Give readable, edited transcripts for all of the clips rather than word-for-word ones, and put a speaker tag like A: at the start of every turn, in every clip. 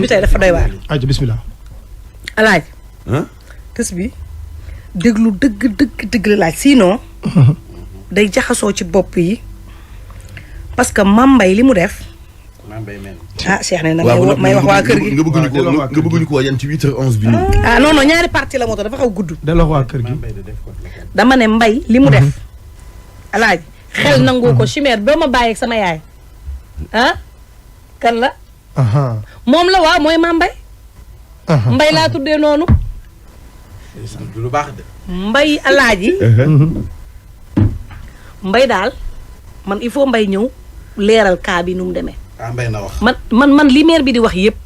A: bi tey dafa doy waar.
B: ayca bismillah.
A: alaaj tës bi déglu dëgg la laaj sinon day jaxasoo ci bopp yi parce que Mambay li mu def. Cheikh ne na may wax waa kër gi
C: nga bëgguñu ko wajan ci 8h11 bi nii.
A: non ñaari parti la moo tax dafa xaw gudd.
B: delloo waa kër gi.
A: dama ne mbay li mu def. alaaj xel nangu ko chimère doo ma bàyyi ak sama yaay. kan la. moom la waaw mooy Mambay. mbay laa tuddee noonu.
D: lu baax de.
A: mbay alaaji. mbay daal man il faut mbay ñëw leeral kaa bi nu mu demee.
D: mbay na wax.
A: man li maire bi di wax yëpp.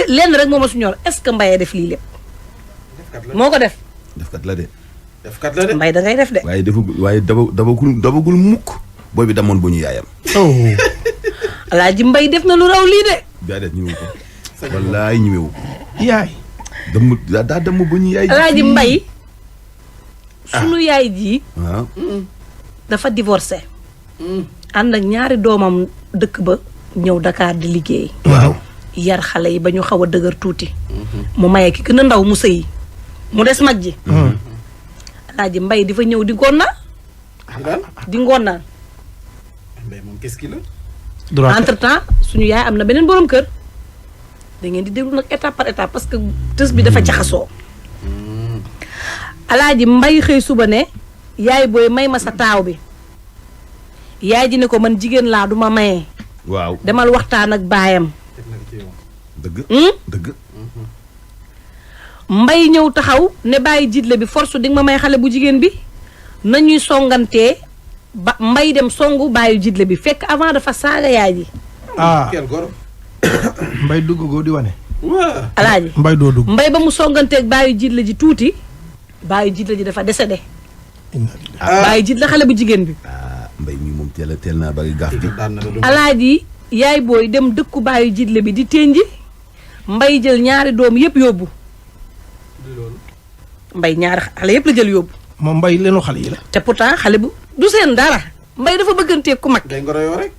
A: lenn rek moo ma su ñor est-ce que mbayee def lii lépp. moo ko def.
C: defkat la de.
D: defkat la de.
A: mbay da ngay def de.
C: waaye dabagul mukk. booy bi damoon bu ñu yaayam.
A: alaaji mbay def na lu raw lii de.
C: daa def ñëwu ko. wallaay ñëwewu ko.
B: yaay.
C: daa dem bu ñu yaay.
A: alaaji mbay. sunu yaay ji.
C: waaw.
A: dafa divorcé. ànd ak ñaari doomam dëkk ba ñëw Dakar di liggéey.
C: waaw.
A: yar xale yi ba ñu xaw a dëgër tuuti. mu maye ki gën a ndaw mu sëyi mu des mag ji. alaaji mbay di fa ñëw di ngonnal. di ngonnal.
D: mbay moom qu'est-ce qu'il a.
A: entre temps suñu yaay am na beneen borom kër. da ngeen di déglu nag étape par étape parce que tës bi dafa jaxasoo. alaaji mbay xëy suba ne yaay booy may ma sa taaw bi. yaay ji ne ko man jigéen laa du ma mayee.
C: waaw
A: demal waxtaan ak baayam.
C: dëgg. dëgg.
A: mbay ñëw taxaw ne bàyyi jiitle bi force di nga ma may xale bu jigéen bi nañuy songantee ba mbay dem songu bàyyi jiitle bi fekk avant dafa saaga yaay ji.
D: quel gor.
B: mbay dugg go di wane.
D: waaw.
A: alaaji
B: mbay doo dugg.
A: mbay ba mu songanteeg bàyyi jiitle ji tuuti bàyyi jiitle ji dafa décédé. bàyyi jiitle xale bu jigéen bi.
C: mbay mi moom teel naa bari gaaf bi.
A: alaaji yaay booy dem dëkku bàyyi jiitle bi di ténji mbay jël ñaari doom yëpp yóbbu. mbay ñaari xale yëpp la jël yóbbu.
B: moom mbay leenu xale yi la.
A: te pourtant xale bu du seen dara mbay dafa bëgganteeg ku mag.
D: day ngoro yoo rek.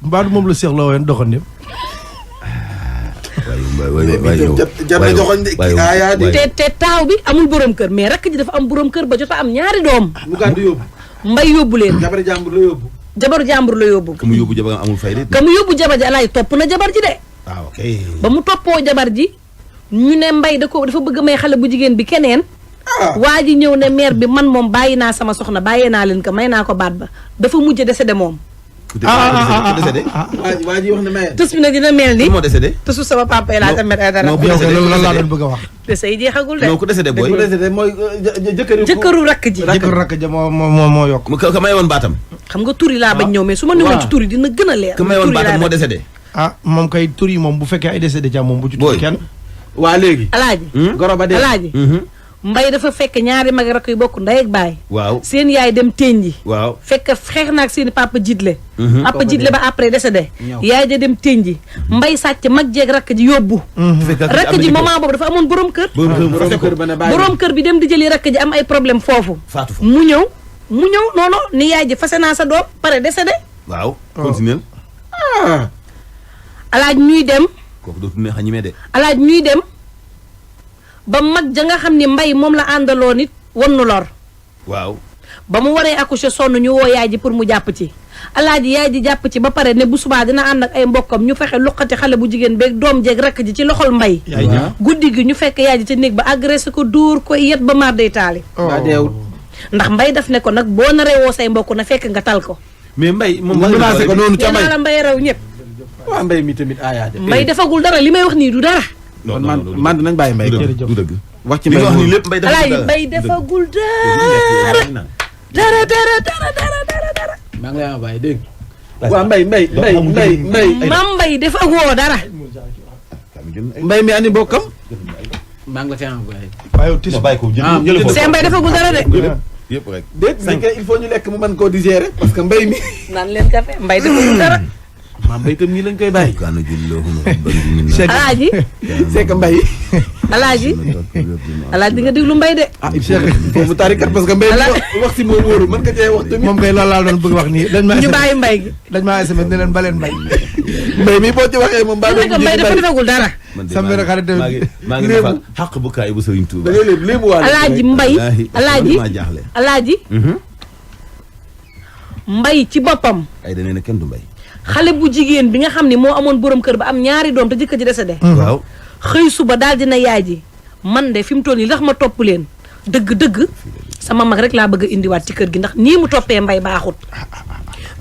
B: mbaadu moom la seex la woon doxandéem.
A: te taaw bi amul borom kër mais rakk ji dafa am borom kër ba jot a am ñaari doom.
D: mu gàddu yóbbu.
A: mbay yóbbu leen.
D: jabar jàmbur la yóbbu.
A: jabaru jàmbur la yóbbu.
C: ka mu yóbbu jabar amul fay de.
A: ka mu yóbbu jabar ji alaay topp na jabar ji de.
C: waaw ok.
A: ba mu toppoo jabar ji ñu ne mbay dafa bëgg may xale bu jigéen bi keneen. waa ji ñëw ne maire bi man moom bàyyi naa sama soxna bàyyee naa leen ko may naa ko baat ba dafa mujj décédé moom.
C: ku décédé.
D: waa ji wax ne maye.
A: tës bi nag dina mel ni.
C: moo décédé.
A: tësu sama papa yi laa tamit ay dara.
C: non bu décédé
B: loolu lan laa doon bëgg a wax.
A: te say jeexagul de.
C: non ku décédé booy.
D: ku décédé mooy
A: jëkkëru rakk ji.
B: jëkkër rakk ja moo yokk.
C: ka may woon baatam.
A: xam nga tur yi laa bañ ñëw mais su ma ñëwoon ci tur yi dina gën a leer.
C: ka may woon baatam moo décédé.
B: moom kay tur yi moom bu fekkee ay décédé ca moom bu ci tur kenn.
D: waa léegi.
A: alaaji.
D: goro ba dee
A: alaaji. mbay dafa fekk ñaari mag rakk yu bokk ndey ak baay.
C: waaw
A: seen yaay dem ténji.
C: waaw
A: fekk xeex naag seen papa jiitle. papa jiitle ba après décédé. yaay ja dem ténji. mbay sàcc mag jeeg rakk ji yóbbu. rakk ji moment boobu dafa amoon borom kër. borom kër bi dem di jëli rakk ji am ay problème foofu.
C: faatu fa
A: mu ñëw non non ni yaay ji fase naa sa doom pare décédé.
C: waaw continuel.
A: alaaj ñuy dem.
C: kooku dootu neex a ñemee de.
A: alaaj ñuy dem. ba mag ja nga xam ni mbay moom la àndaloo nit wannu lor.
C: waaw.
A: ba mu waree accoucher sonn ñu woo yaay ji pour mu jàpp ci. alaaji yaay ji jàpp ci ba pare ne bu subaa dina ànd ak ay mbokkam ñu fexe luqati xale bu jigéen beeg doom jeeg rakk ji ci loxol mbay. guddi gi ñu fekk yaay ji ca néeg ba agressé ko dóor ko yet ba maar day taali. ndax mbay daf ne ko nag boo naree woo say mbokk na fekk nga tal ko.
C: mais mbay moom
D: menacé ko noonu ca mbay
A: la mbay raw ñëpp.
D: waa mbay mi tamit aayaa de.
A: mbay defagul dara li may wax nii du dara.
C: non
D: man dinañ bàyyi mbay.
C: du dëgg.
D: wax ci
C: li
D: mbay
C: nga wax nii lépp mbay defagul
A: alaaji mbay defagul dara. dara.
D: maa ngi lay envoyé dégg nga. waa mbay.
A: maam mbay defagoo dara.
D: mbay mi andi mbokkam. maa ngi la koy envoyé.
B: waaye yow tis
C: bàyyi ko jël
A: seen mbay defagul dara de.
C: yëpp rek.
D: déet il faut ñu lekk mu mën koo digérer parce que mbay mi.
A: naan leen café mbay defagul dara.
D: maam mbay tam ñii lañ koy bàyyi.
C: kaana julloohum rabban
A: alaaji
D: c'est que mbay.
A: alaaji di nga déglu mbay de.
D: ah il faut mu tarikat parce que mbay wax si moom wóorul mën nga cee wax tamit.
B: moom kay loolu laa doon bëgg wax nii.
A: ñu bàyyi mbay gi.
B: dañ maa SMS ne leen baleen mbay.
D: mbay mi boo ci waxee moom.
A: mbay dafa defagul dara.
B: sama benn xarit
C: maa ngi defal xàq bu kaay bu Sëriñ Tuuba.
D: da ngay lépp waa
A: alaaji mbay alaaji mbay ci boppam.
C: ay da nee na kenn du mbay.
A: xale bu jigéen bi nga xam ne moo amoon borom kër ba am ñaari doom te jëkkër ji décédé.
C: waaw.
A: xëy suba daal dina yaay ji man de fi mu toll nii ndax ma topp leen dëgg-dëgg sama mag rek laa bëgg a indiwaat ci kër gi ndax nii mu toppee mbay baaxut.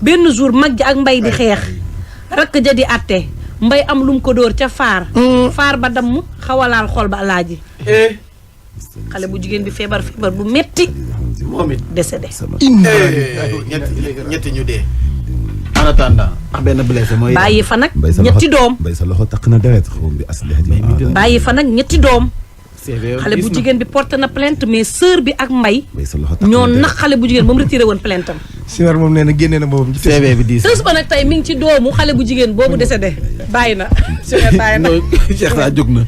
A: benn jour mag ji ak mbay di xeex rakk ja di àtte mbay am lu mu ko dóor ca faar. faar ba damm xawalaal xol ba alaaji. xale bu jigéen bi feebar bu metti
D: moom it
A: décédé.
D: ñetti ñu dee. en attendant ak benn blessé mooy.
A: bàyyi fa nag ñetti doom.
C: mbay sa loxo takk na deret xaw bi aslihati.
A: bàyyi fa nag ñetti doom. xale bu jigéen bi porté na plainte mais sœur bi ak mbay. ñoo nax xale bu jigéen ba mu retiré woon plainte am.
B: Simer moom nee na génne na boppam ci
D: CV bi diis.
A: sës ba nag tey mi ngi ci doomu xale bu jigéen boobu décédé bàyyi na. Simer bàyyi na
D: Cheikh naa jóg na.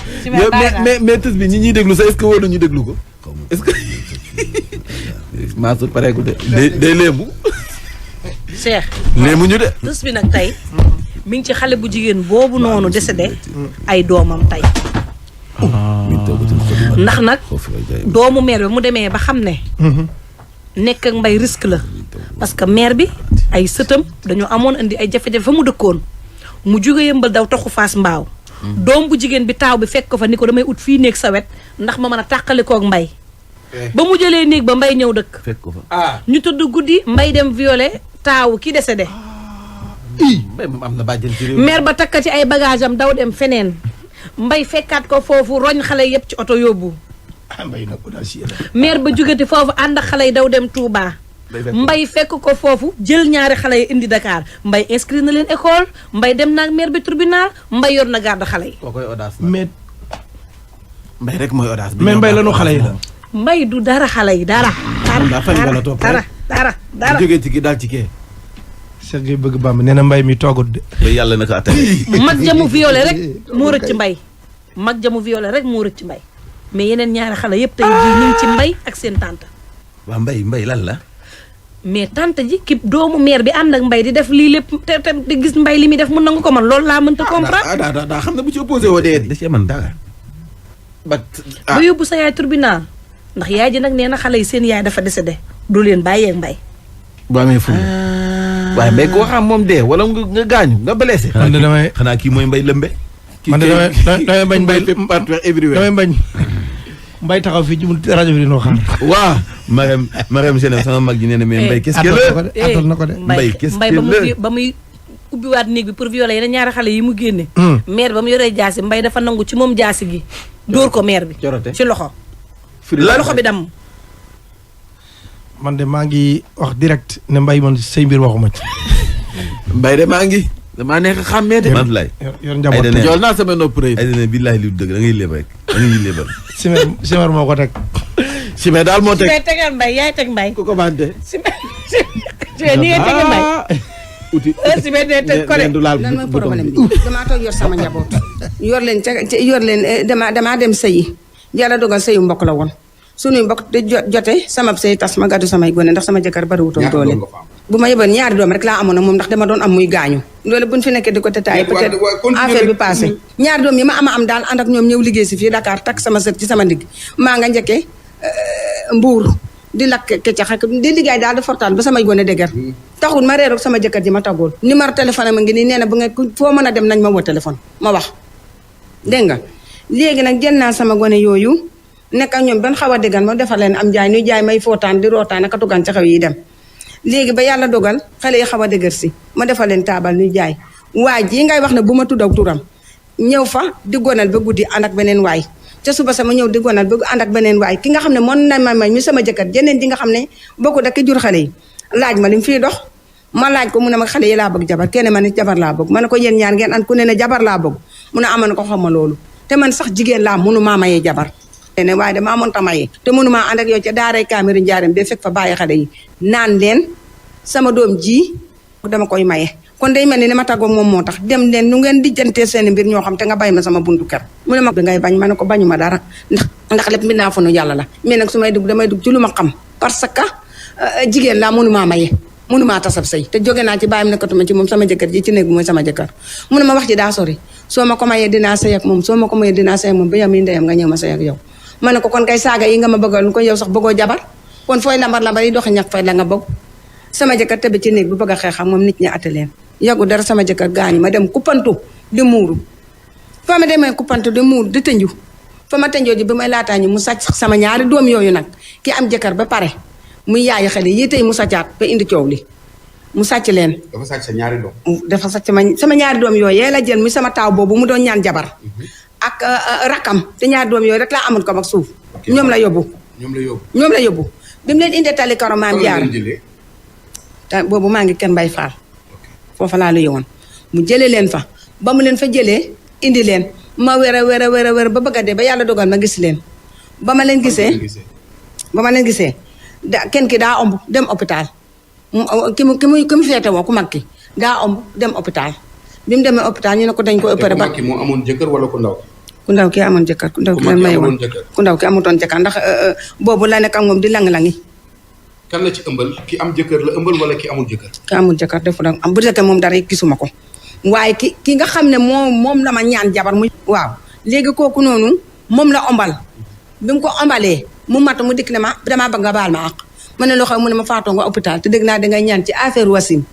D: mais tës bi ñi ñuy déglu sax est-ce que wóor na ñu déglu ko. est-ce que Mansour pareegul de day léemu.
A: Cheikh.
D: léemu ñu de.
A: tës bi nag tey mi ngi ci xale bu jigéen boobu noonu décédé ay doomam tey. ndax nag doomu mère bi mu demee ba xam ne. nekk ak mbay risque la parce que mère bi ay sëtam dañoo amoon indi ay jafe-jafe fa mu dëkkoon mu jóge Yëmbal daw taxu Fass Mbaaw. doom bu jigéen bi taaw bi fekk ko fa ni ko damay ut fii néeg sa wet ndax ma mën a tàqalikook mbay. ba mu jëlee néeg ba mbay ñëw dëkk.
C: fekk ko fa
A: ñu tudd guddi mbay dem violé taawu ki décédé.
D: mbay moom am na bàjjen ci réew.
A: mère ba takkati ay bagage am daw dem feneen mbay fekkaat ko foofu roñ xale yëpp ci oto yóbbu. mère ba jógati foofu ànd ak xale yi daw dem Touba. mbay fekk ko foofu jël ñaari xale yi indi Dakar mbay inscrit na leen école mbay dem naag mère bi tribunal mbay yor na garde xale yi.
D: koo koy audace
B: mais
D: mbay rek mooy audace bi.
B: mais mbay lanu xale yi la.
A: mbay du dara xale yi dara. dara.
D: bu jógee ci kii daal ci kee.
B: Cheikh Gueye bëgg Bamba nee na mbay mi toogut de.
C: ba yàlla na ko attaqué.
A: mag jamu violé rek moo rëcc mbay. mag jamu violé rek moo rëcc mbay. mais yeneen ñaari xale yëpp tey jii ñu ngi ci mbay ak seen tante.
C: waa mbay lan la.
A: mais tante ji ki doomu mère bi ànd ak mbay di def lii lépp te di gis mbay li muy def mun nangu ko man loolu laa mënta comprendre.
D: daa xam ne bu ci opposé woo dee.
C: da cee mën dara.
A: ba yóbbu sa yaay tribunal ndax yaay ji nag nee na xale yi seen yaay dafa décédé du leen bàyyeeg mbay.
D: bu amee fu waaye mbay koo xam moom dee wala nga gaañu nga blessé.
B: man de damay
C: xanaa kii mooy mbay lëmbe.
B: man de damay bañ mbay damay bañ mbay taxaw fii ci rajo bi di noo xam.
C: waaw. Marème Sénégal sama mag ji nee na mais mbay qu'est-ce que la.
B: atal na ko de
C: mbay qu'est-ce que
A: mbay ba muy ubbiwaat néeg bi pour violer yeneen ñaari xale yi mu génne. mère ba mu yoree jaasi mbay dafa nangu ci moom jaasi gi. dóor ko mère bi. ci loxo. la loxo bi dam.
B: man de maa ngi wax direct ne mbay man say mbir waxuma ci.
D: mbay de maa ngi. damaa nekk xàmmee de.
C: man lay
B: yor njaboot
C: ay
D: jool naa sama nopp rëy.
C: ay dana billahi li dëgg da ngay léeb rek da ngay léebal.
B: Simer moo ko teg.
D: Simer daal moo teg.
A: Simer tegal mbay yaay teg mbay.
D: ku commandé.
A: Simer ni ngay teg mbay.
D: uti
A: Simer de teg ko de.
E: lan mooy problème bi damaa toog yor sama njaboot. yor leen damaa dem sëyi. Yàlla dogal sëyu mbokk la woon. sunuy mbokk di jote sama sëy tas ma gàddu samay gone ndax sama jëkkër bariwutoon doole. bu ma yeboon ñaari doom rek laa amoon ak moom ndax dama doon am muy gaañu. loolu buñ fi nekkee di ko détaillé peut-être affaire bi passé. ñaari doom yi ma am daal ànd ak ñoom ñëw liggéey si fii Dakar takk sama sët ci sama ndigg maa nga njëkkee mbuur di lakk keccax ak di liggéey daal di fortaal ba samay gone dëgër. taxul ma reeroog sama jëkkër ji ma taggool numéro téléphone am a ngi nii nee na bu nga foo mën a dem nañ ma woo téléphone ma wax dégg nga léegi nag jël naa sama gone yooyu nekk ak ñoom ban xaw a déggan ma defal leen am jaay ñuy jaay may footaan di rootaan ak a tuggaan ci xew yi dem léegi ba yàlla dogal xale yi xaw a dëgër si ma defal leen taabal ñuy jaay waay ji ngay wax ne bu ma tuddaw turam ñëw fa di gonal ba guddi ànd ak beneen waay ca suba sama ñëw di gonal ba ànd ak beneen waay ki nga xam ne mën na ma may mi sama jëkkër jeneen ji nga xam ne bokku da ki jur xale yi laaj ma li mu fiy dox ma laaj ko mu ne ma xale yi laa bëgg jabar kenn ma ne jabar laa bëgg ma ne ko yéen ñaar ngeen an ku ne ne jabar laa bëgg mu ne amoon ko xam ma loolu te man sax jigéen laa mënu maa mayee jabar ne waaye damaa mënta mayee te mënu maa ànd ak yow ca daaray Kaamiri Njaareem ba fekk fa bàyyi xale yi naan leen sama doom ji dama koy maye kon day mel ni ma tàggoog moom moo tax dem leen nu ngeen dijjantee seen mbir ñoo xam te nga bàyyi ma sama buntu kër mu ne ma dangay bañ ma ne ko bañu ma dara ndax lépp mbindaa fa nu yàlla la mais nag su may dugg damay dugg ci lu ma xam parce que jigéen laa mënumaa maye mënumaa tasab sëy te jóge naa ci bàyyam nekkatuma ci moom sama jëkkër ji ci néeg bi mooy sama jëkkër mu ne ma wax ji daa sori soo ma ko mayee dinaa sëy ak moom soo ma ko mayee dinaa sëy ak moom ba yam yi ndeyam nga ñëw ma sëy ak yow ma ne ko kon kay saaga yi nga ma bëggal ko yow sax bëggoo jabar kon fooy lambar yi doxi ñàkk fay la nga bëgg sama jëkkër tëbi ci néeg bi bëgg a xeex ak moom nit ñi atte leen yàggu dara sama jëkkër gaañu ma dem kuppantu di muuru fa ma demee kuppantu di muuru di tënju fa ma tënjoo ji bi may laataa ñu mu sàcc sama ñaari doom yooyu nag ki am jëkkër ba pare muy yaayi xale yi tey mu sàccaat ba indi coow li mu sàcc leen.
C: dafa sàcc sa ñaari doom.
E: dafa sàcc sama ñaari doom yooyu yee la jël muy sama taaw boobu mu doon ñaan jabar ak rakam te ñaari doom yooyu rek laa amul ko ak suuf. ñoom la yóbbu. bi mu leen indee tali karo maam jaar boobu maa ngi kenn bay faal foofa laa lu yowoon mu jëlee leen fa ba mu leen fa jëlee indi leen ma wér a ba bëgg a dee ba yàlla dogal ma gis leen ba ma leen gisee kenn ki daa omb dem hôpital ki mu feete woo ku mag ki daa omb dem hôpital bi mu demee hôpital ñu ne ko dañ ko opéré ba
C: moo amoon jëkkër wala ku ndaw
E: ku ndaw ki amoon jëkkër ku ndaw ki leen may woon ku ndaw ki amutoon jëkkër ndax boobu la nekk ak moom di lang-langi
C: kan la ci ëmbal ki am jëkkër la ëmbal wala ki amul jëkkër
E: ki amul jëkkër defu da am bu fekkee moom dara gisuma ko waaye ki nga xam ne moom la ma ñaan jabar mu waaw léegi kooku noonu moom la ombal bi mu ko ombalee mu mat mu dikk ne ma damaa bëgg nga baal ma àq ma ne loo xam mu ne ma faatoo nga hôpital te dégg naa dangay ñaan ci affaire wasin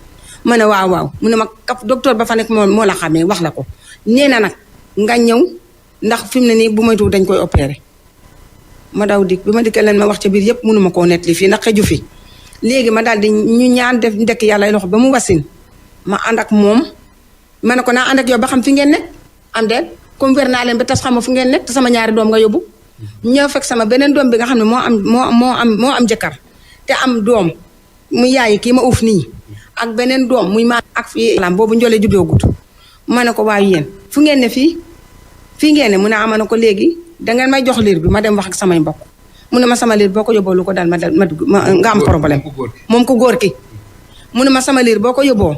E: ma ne waaw mu ne ma kap docteur ba fa nekk moo la xamee wax la ko nee na nag nga ñëw ndax fi mu ne nii bu moytuwul dañ koy opéré ma daw dikk bi ma dikkee leen ma wax ca biir yëpp mënuma koo nettali fii ndax xeju fi léegi ma daal di ñu ñaan def ndekk yàlla loxo ba mu wasin ma ànd ak moom ma ne ko naa ànd ak yow ba xam fi ngeen nekk am déet comme wér naa leen ba tas xama fu ngeen nekk te sama ñaari doom nga yóbbu ñëw fekk sama beneen doom bi nga xam ne moo am jëkkër te am doom muy yaayi kii ma uuf nii ak beneen doom muy ma ak fii lam boobu njole juddoogut ma ne ko waaye yéen fu ngeen ne fii ngeen ne mu ne ama ne ko léegi dangeen may jox liir bi ma dem wax ak samay mbokk mu ne ma sama liir boo ko yóbboo lu ko daal nga am problème moom ko góor ki mu ne ma sama liir boo ko yóbboo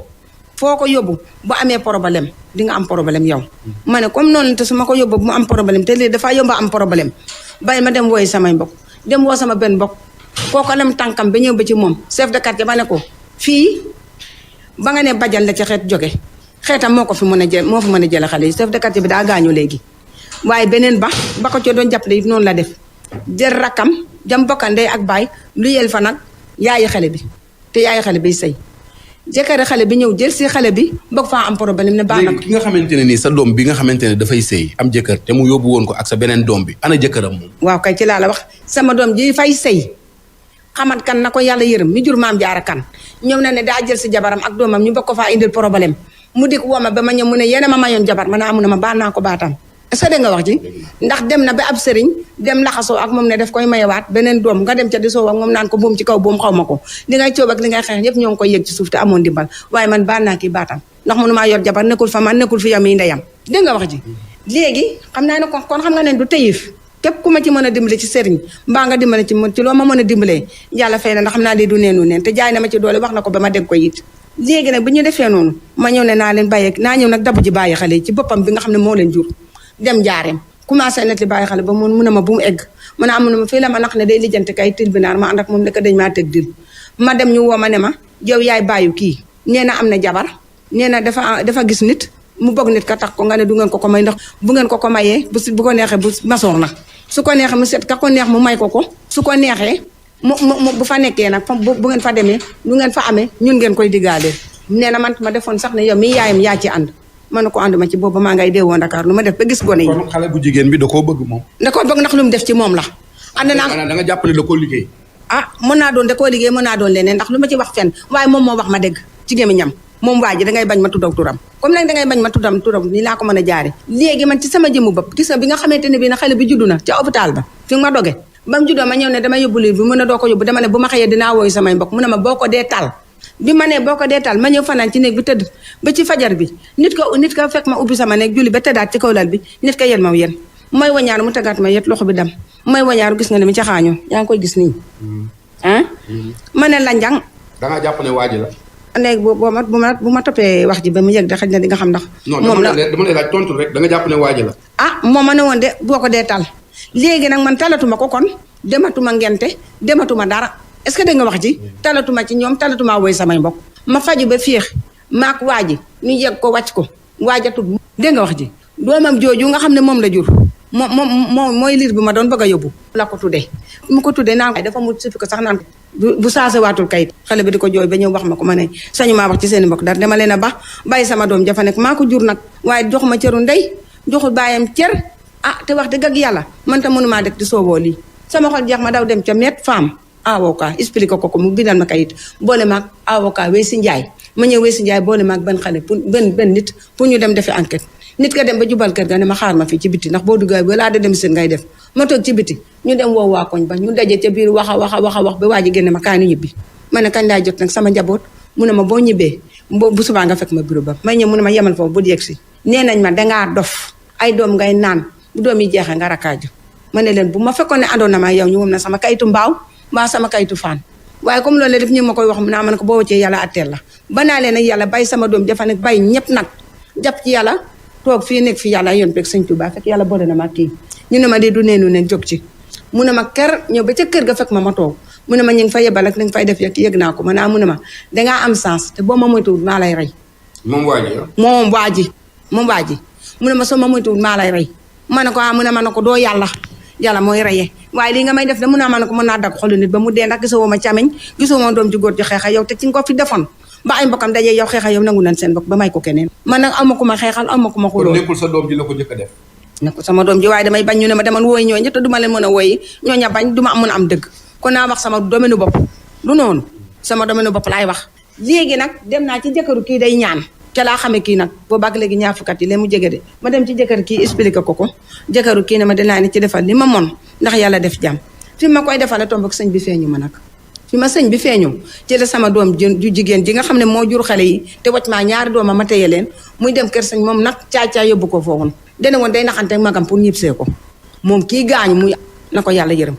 E: foo ko yóbbu bu amee problème di nga am problème yow ma ne comme noonu te su ma ko yóbboo bu mu am problème te liir dafa yomba am problème bàyyi ma dem wooyi samay mbokk dem woo sama benn mbokk kooku lem tànkam ba ñëw ba ci moom chef de quartier ba ne ko fii ba nga ne bajal la ci xeet jóge xeetam moo fi mën a jële xale yi chef de quartier bi daa gaañu léegi waaye beneen ba ko ci doon jàppale it noonu la def jël rakkam jam bokkandey ak baay lu yel fa nag yaayi xale bi te yaayi xale bi sëy jëkkëri xale bi ñëw jël si xale bi bëgg faa am problème ne baax na
C: ki nga xamante ne nii sa doom bi nga xamante ne dafay sëy am jëkkër te mu yóbbu woon ko ak sa beneen doom bi ana jëkkëram moom
E: waaw kay ci laa la wax sama doom ji fay sëy xamat kan na ko yàlla yërëm mi jur maam jaara kan ñëw na ne daa jël si jabaram ak doomam ñu bëgg ko faa indil problème mu dik wooma ba ma ñëw mu ne yéen a ma mayoon jabar ma ne amu na ma baal naa ko baatam est-ce que dégg nga wax ji ndax dem na ba ab sëriñ dem laxasoo ak moom ne daf koy mayewaat beneen doom nga dem ca di soow ak moom naan ko buum ci kaw buum xaw ma ko li ngay coob ak li ngay xeex yëpp ñoo ngi koy yëg ci suuf te amoon dimbal waaye man baal naa kii baatam ndax mënu maa yor jabar nekkul fa man nekkul fi yam yi ndeyam dégg nga wax ji léegi xam naa ne kon xam nga ne du tëyif képp ku ma ci mën a dimbale ci sëriñ mbaa nga dimbale ci loo ma mën a dimbalee yàlla fay na ndax xam naa lii du neenu neen te jaay na ma ci doole wax na ko ba ma dégg ko it léegi nag bu ñu defee noonu ma ñëw ne naa leen bàyyi naa ñëw nag dabu ji bàyyi xale yi ci boppam bi nga xam ne moo leen jur dem jaareem commencé net li bàyyi xale ba mu ne ma bu mu egg mu ne amu na ma fii la ma nax ne day lijjanti kay tribunal ma ànd ak moom ne ko dañ maa teg dil ma dem ñu woo ma ne ma yow yaay bàyyu kii nee na am na jabar nee na dafa gis nit mu bëgg nit ka tax ko nga ne du ngeen ko may ndax bu ngeen ko mayee bu ko neexee bu masoor na su ko neexee mu set ka ko neex mu may ko su ko neexee mu bu fa nekkee nag bu ngeen fa demee lu ngeen fa amee ñun ngeen koy diggaale nee na man ma defoon sax ne yow mi yaayam yaa ci ànd ma ne ko ànd ma ci boobu maa ngay deewoon Dakar lu ma def ba gis gone yi.
C: kon xale bu jigéen bi da koo bëgg moom.
E: da koo bëgg ndax lu mu def ci moom la. ànd naa
C: da nga jàpp ne da koo liggéey.
E: mën naa doon da koo liggéey mën naa doon leneen ndax lu ma ci wax fenn waaye moom moo wax ma dégg ci gémmiñam moom waa ji dangay bañ ma tuddaw turam comme nag dangay bañ ma turam nii laa ko mën a jaare léegi man ci sama jëmmu bopp gis nga bi nga xamante ne bii na xale bi juddu na ca hôpital ba fi ma doge ba mu juddoo ma ñëw ne dama yóbbu lii bi mu ne doo ko yóbbu dama ne bu ma xëyee dinaa wooyu samay mbokk mu ne ma boo ko dee tal bi ma ne boo ko dee tal ma ñëw fanaan ci néeg bi tëdd ba ci fajar bi nit ko fekk ma ubbi sama néeg julli ba tëddaat ci kaw lal bi nit ko yel ma yéen may wañaaru mu tëggaat ma yet loxo bi dem may wañaaru gis nga ne mi ca xaañoo yaa ngi koy gis nii ma ne la njang
C: dangaa jàpp ne waaji la
E: léegi bu ma toppee wax ji ba mu yëg de xëy na di nga xam ndax.
C: moom la dama lay laaj tontu rek da nga jàpp ne waaji la.
E: moom ma ne woon de boo ko dee tal léegi nag man talatuma ko kon dematuma ngente dematuma dara est-ce que dégg nga wax ji talatuma ci ñoom talatuma woy samay mbokk ma faju ba féex maak waaji ñu yegg ko wàcc ko waajatut dégg nga wax ji doomam jooju nga xam ne moom la jur moom mooy liir bi ma doon bëgg a yóbbu la ko tuddee mu ko tuddee naan dafa mu sufi ko sax naan bu saase waatul kayit xale bi di ko jooy ba ñëw wax ma ko ma ne sañu maa wax ci seen mbokk dara dama leen a bàyyi sama doom jafa nekk maa ko jur nag waaye jox ma cëru ndey joxul baayam cër te wax dëgg ak yàlla man ta mënumaa dëkk di sooboo lii sama xol jeex ma daw dem ca met femme avocat expliqué ko mu bindal ma kayit boole maag avocat Weysi Njaay ma ñëw Weysi Njaay boole maag benn xale pour benn nit pour ñu dem defi enquête nit ka dem ba jubal kër ga ne ma xaar ma fii ci biti ndax boo duggee balaa da dem seen ngay def ma toog ci biti ñu dem woo waa koñ ba ñu daje ca biir wax ba waa ji génne ma kaay nu ñibbi ma ne kañ laay jot nag sama njaboot mu ne ma boo ñibbee bu subaa nga fekk ma bureau ba may ñëw mu ne ma yemal foofu bu yegg si nee nañ ma dangaa dof ay doom ngay naan bu doom yi jeexee nga rakkaaju ma ne leen bu ma fekkoon ne àndoon na ma yow ñu moom na sama kayitu mbaaw mbaa sama kayitu faan waaye comme loolu la def ñu ma koy wax mu naa ma ne ko boo wëccee yàlla atteel la ba naa leen ak yàlla bay sama doom jafa nekk bay ñëpp nag jàpp ci yàlla toog fii nekk fi yàlla yoon beeg sëñ Tuubaa fekk yàlla boole na ma kii ñu ne ma di du neenu ne jóg ci mu ne ma kër ñëw ba ca kër ga fekk ma toog mu ne ma ñu ngi fa yebal ak li nga fay def yëg naa ko mu ne ma dangaa am sens te boo ma moytuwul maa lay rey
C: moom waa ji mu ne ma soo ma moytuwul maa lay rey ma ne ko mu ne ma ne ko doo yàlla mooy reyee waaye lii nga may def de mun naa ma ne ko mën naa dagg xolu nit ba mu dee ndax gisoo ma càmmiñ gisoo ma doom ci góor ci xeexa yow te ci nga ko fi defoon ba ay mbokkam dajee yow xeexa yow nangu nañ seen mbokk ba may ko keneen man nag ama ku ma xeexal ama ku ma xuloo kon nekkul sa doom ji la ko jëkk a def
E: nekkul sama doom ji waaye damay bañ ñu ne ma demal wooy ñooñu te duma leen mën a wooyi ñooña bañ duma mën a am dëgg kon naa wax sama domaine bopp du noonu sama domaine bopp laay wax léegi nag dem naa ci jëkkëru kii day ñaan ca laa xamee kii nag boo bàgg léegi ñaar fukkat yi leen mu jege de ma dem ci jëkkër kii expliqué ko jëkkëru kii ne ma dinaa ne ci defal li ma mon ndax yàlla def jàmm fi ma koy defale tomb ak sëñ bi feeñu ma nag fi ma sëñ bi feeñu ci la sama doom ju jigéen ji nga xam ne moo jur xale yi te wacc maa ñaari dooma ma téye leen muy dem kër sëñ moom nag caay yóbbu ko foofu dene woon day naxante magam pour ñibsee ko moom kii gaañu muy na ko yàlla yërëm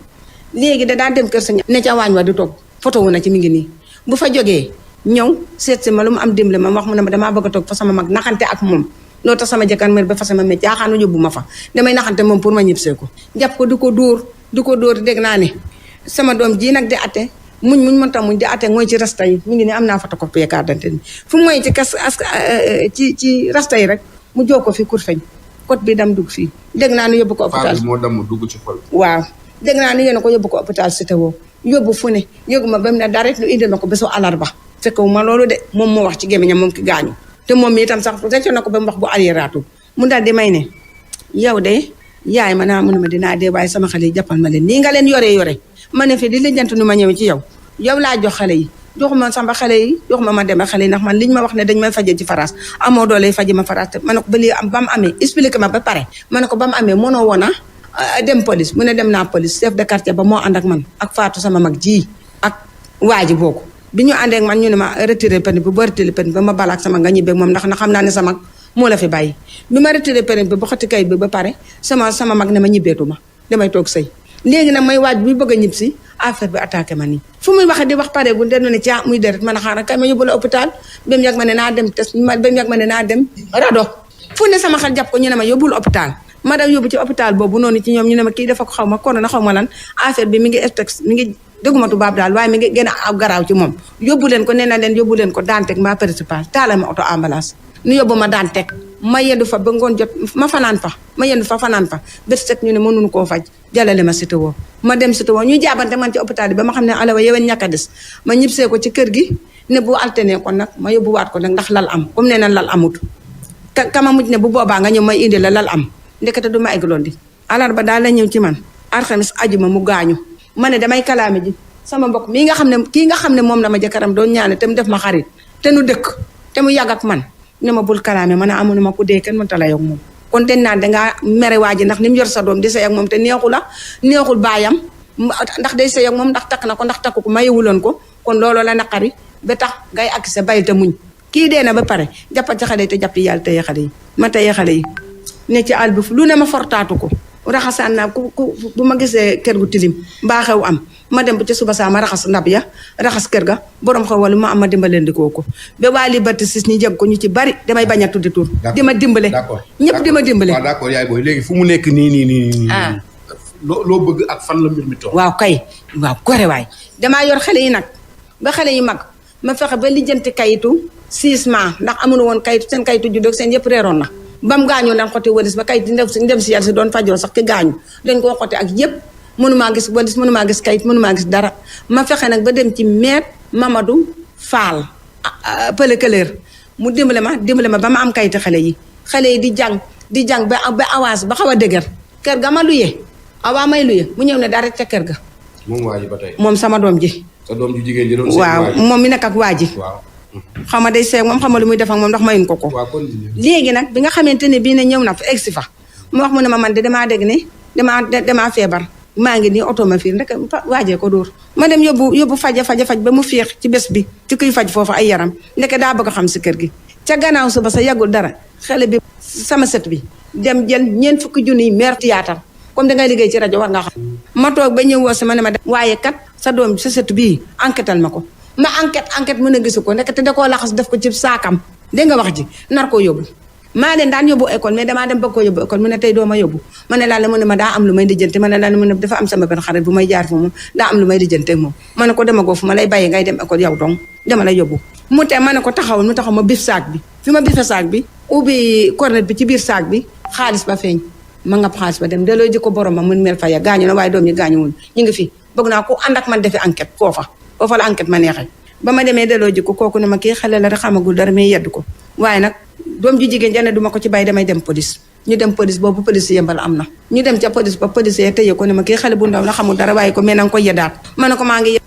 E: léegi da daan dem kër sëñ ne ca waañ wa di toog photo wu na ci mi ngi nii bu fa jógee ñëw seet si ma lu mu am dimbali ma wax mu ne ma damaa bëgg a toog fa sama mag naxante ak moom loolu tax sama jëkkër mer ba fa sama métier jaaxaanu yóbbu ma fa damay naxante moom pour ma ñibsee ko jàpp ko di ko dóor dégg naa ne sama doom ji nag di atte muñ mënta muñ di atte mooy ci rasta yi mi ngi ne am naa photocopie carte d'identité ni fu mooy ci ci rasta yi rek mu jóg ko fi kur feñ code bi dam dugg fii dégg naa ne yóbbu ko hôpital
C: moo dam dugg ci xol
E: waaw dégg naa ne yéen ko yóbbu ko hôpital Cité woo yóbbu fu ne yóbbu ma ba mu ne dara lu indil ma ko bésu alarba fekkewu ma loolu de moom moo wax ci gémmiñam moom ki gaañu te moom mi itam sax recco na ko ba mu wax bu arriéraatu mu daal di may ne yow de yaay ma naa mu ne ma dinaa dee waaye sama xale yi jàppal ma leen nii nga leen yore ma ne fi di lijjanti nu ma ñëw ci yow laa jox xale yi joxuma sama xale yi joxuma ma dem ak xale yi ndax man liñ ma wax ne dañ may faje ci faraas amoo doole faje ma faraas te ma ne ko ba lii am ba mu amee expliqué ma ba pare ma ne ko ba mu amee mënoo woon a dem police mu ne dem naa police chef de quartier ba moo ànd ak man ak Fatou sama mag ji ak waa ji boobu bi ñu àndee ak man ñu ne ma retiré permis bi ba retiré permis ba ma balaak sama nga ñibbeeg moom ndax na xam naa ne sama mag moo la fi bàyyi bi ma retiré permis bi ba xotti kayit bi ba pare sama mag ne ma ñibbeetu ma damay toog sëy léegi nag may waaj buy bëgg a ñib si affaire bi attaqué ma nii fu muy waxee di wax pare gu den ne ci muy deret man a xaaral kay ma yóbbu la hôpital ba mu yàgg ma ne naa dem test ba mu yàgg ma ne naa dem rado fu ne sama xel jàpp ko ñu ne ma yóbbul hôpital ma daw yóbbu ci hôpital boobu noonu ci ñoom ñu ne ma kii dafa ko xaw ma corona xaw ma lan affaire bi mi ngi dégguma tubaab daal waaye mi ngi gën a garaaw ci moom yóbbu leen ko nee na leen yóbbu leen ko Dantec mbaa principal taala ma auto ambulance nu yóbbu ma Dantec ma yendu fa ba ngoon jot ma fanaan fa bët set ñu ne mënuñu koo faj jàllale ma Cité woo ma dem Cité woo ñu jaabante man ci hôpital bi ba ma xam ne alawa yewen ñàkk a des ma ñibsee ko ci kër gi ne bu alterné kon nag ma yóbbuwaat ko nag ndax lal am comme nee na lal amut kama mujj ne bu boobaa nga ñëw may indi la lal am ndekete du ma egloon di alarba daal la ñëw ci man alxames ajuma mu gaañu ma ne damay kalaame ji sama mbokk kii nga xam ne moom la ma jëkkëram doon ñaane te mu def ma xarit te nu dëkk te mu yàgg ak man ne ma bul kalaame ma ne amu ma ku dee kenn mënta la yow moom kon den naan dangaa mere waa ji ndax ni mu yor sa doom di sëy ak moom te neexul baayam ndax day sëy ak moom ndax takk na ko ndax takku ko mayewuloon ko kon looloo la naqari ba tax ngay ak sa bay te muñ kii dee na ba pare jàppal ci xale yi te jàppi yàlla teye xale yi ma teye xale yi ne ci àll bi lu ne ma fortaatu ko raxasaan naa ku bu ma gisee kër gu tilim mbaa xew am
C: ma dem ba ca suba saa ma raxas ndab ya raxas kër ga borom xaw wala ma am ma dimbalendikoo ko ba waa Liberté 6 ñi jeg ko ñu ci bari damay bañ a tuddi tur di ma dimbale ñëpp di ma dimbale
F: waaw d'accord yaay booy léegi fu mu nekk nii loo bëgg ak fan la mbir mi toog
C: waaw kay waaw gore waay damaa yor xale yi nag ba xale yi mag ma fexe ba lijjanti kayitu 6 mois ndax amuñu woon kayitu seen kayitu juddoo seen yëpp reeroon na bam gaañoo dañ xotti walis ba kayit ndem si yàlla si doon fajoo sax ki gaañu dañ koo xotti ak yëpp mënumaa gis walis mënumaa gis kayit mënumaa gis dara ma fexe nag ba dem ci maître Mamadou Fall pëlëkëleer mu dimbale ma ba ma am kayitu xale yi di jàng ba avance ba xaw a dëgër kër ga ma luye awaa may luye mu ñëw ne dara ca kër ga
F: moom waa ji ba tey
C: moom sama doom ji
F: sa doom ju jigéen ji doon
C: waaw moom mi nekk ak waa ji
F: waaw
C: xam nga day seeg moom xam nga lu muy def ak moom ndax mayuñ ko léegi nag bi nga xamante ne bii ne ñëw na fa egsi fa mu wax mu ne ma man de damaa dégg ne damaa feebar maa ngi nii oto ma fii rek waajee ko dóor ma dem yóbbu faj ba mu féex ci bés bi ci kuy faj foofu ay yaram ndeke daa bëgg a xam si kër gi ca gannaaw suba sa yàggul dara xale bi sama sët bi dem jël 4 fukki junniy meer théâtre comme dangay liggéey ci rajo war nga xam ma toog ba ñëw woo si ma ne ma dem waaye kat sa doom sa sët bii enquêtal ma ko ma enquête mën a gisu ko nekk te da koo laxas def ko ci saakam dégg nga wax ji nar koo yóbbu maa leen daan yóbbu école mais damaa dem bëgg koo yóbbu école mu ne tey doo ma yóbbu ma ne laa la mu ne ma daa am lu may lijjanti ma ne laa la mu ne dafa am sama benn xarit bu may jaar fu moom daa am lu may lijjanti ak moom ma ne ko demagoo fu ma lay bàyyi ngay dem école yow dong dama lay yóbbu mu te ma ne ko taxawul mu taxaw ma bif saak bi fi ma bife saak bi ubbi cornet bi ci biir saak bi xaalis ba feeñ ma ngab xaalis ba dem delloo ji ko borom ma mun mel faya gaañu na waaye doom ñi gaañuwul ñu ngi fi bëgg naa ko ànd ak man defi enquête foofa la enquête ma neexee ba ma demee delloo ji ko kooku ne ma kii xale la rek xamagul dara may yedd ko waaye nag doom ju jigéen jane duma ko ci bàyyi damay dem police ñu dem police boobu police yëmbal am na ñu dem ca police ba police ya tëye ko ne ma kii xale bu ndaw la xamul dara waaye ko mais na nga ko yeddaat ma ne ko maa ngi